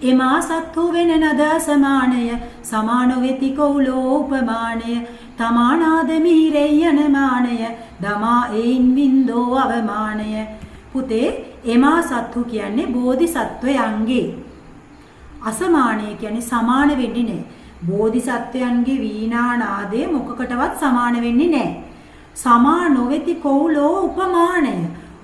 එමා සත්තු වෙන නද සමානය සමාන වෙති කවුලෝ උපමානය තමානාද මිහිරෙයි යන මානය දමා එයින් වින්දෝ අවමානය. පුතේ එමා සත්තු කියන්නේ බෝධිසත්වයන්ගේ. අසමානය කියන්නේ සමාන වෙන්නේ නැහැ. බෝධිසත්වයන්ගේ වීණා නාදය මොකකටවත් සමාන වෙන්නේ නැහැ. සමා නොවේති කවුලෝ උපමානය.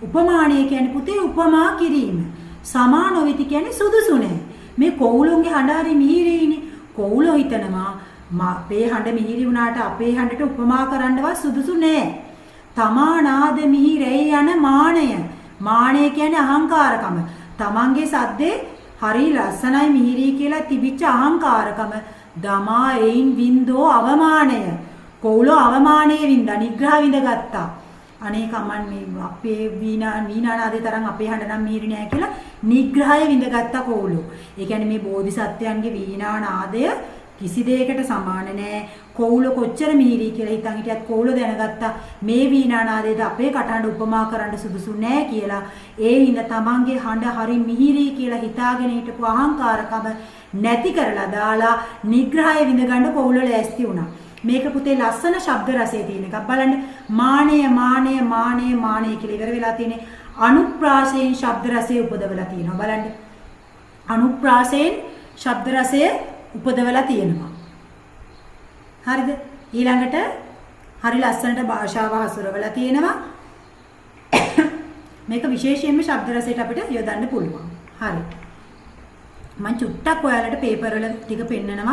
උපමානය කියන්නේ පුතේ උපමා කිරීම. සමා නොවේති කියන්නේ සුදුසු නැහැ. මේ කවුලොන්ගේ හඬ හරි මිහිරිනේ. කවුලෝ හිතනවා අපේ හඬ මිහිරි වුණාට අපේ හඬට උපමා කරන්නවත් සුදුසු නැහැ. තමානාද මිහිරෙයි යන මානය. මානය කියන්නේ අහංකාරකම. තමන්ගේ සද්දේ හරි ලස්සනයි මිහිරි කියලා තිබිච්ච අහංකාරකම දමා එයින් වින්දෝ අවමානය. කවුලෝ අවමානයේ වින්දා නිග්‍රහ විඳගත්තා. අනේ කමන් මේ අපේ වීණානාදේ තරම් අපේ හඬ නම් මිහිරි නෑ කියලා නිග්‍රහය විඳගත්තා කවුලෝ. ඒ කියන්නේ මේ බෝධිසත්වයන්ගේ වීණානාදය කිසි දෙයකට සමාන නෑ. කවුලෝ කොච්චර මිහිරි කියලා හිතන් හිටියත් කවුලෝ දැනගත්තා මේ වීණානාදයට අපේ කටහඬ උපමා කරන්න සුදුසු නෑ කියලා. ඒ හින්දා තමන්ගේ හඬ හරි මිහිරි කියලා හිතාගෙන හිටපු අහංකාරකම නැති කරලා දාලා නිග්‍රහය විඳ ගන්න කවුලෝ ලෑස්ති වුණා. මේක පුතේ ලස්සන ශබ්ද රසයේ තියෙන එකක්. බලන්න මානය මානය මානය මානය කියලා ඉවර වෙලා තියෙන්නේ අනුප්‍රාසයෙන් ශබ්ද රසය උපදවලා තියෙනවා. බලන්න අනුප්‍රාසයෙන් ශබ්ද රසය උපදවලා තියෙනවා. හරිද? ඊළඟට හරි ලස්සනට භාෂාව හසුරවලා තියෙනවා. මේක විශේෂයෙන්ම ශබ්ද රසයට අපිට යොදන්න පුළුවන්. හරි. මම චුට්ටක් ඔයාලට පේපර් වල ටික පෙන්නනවා.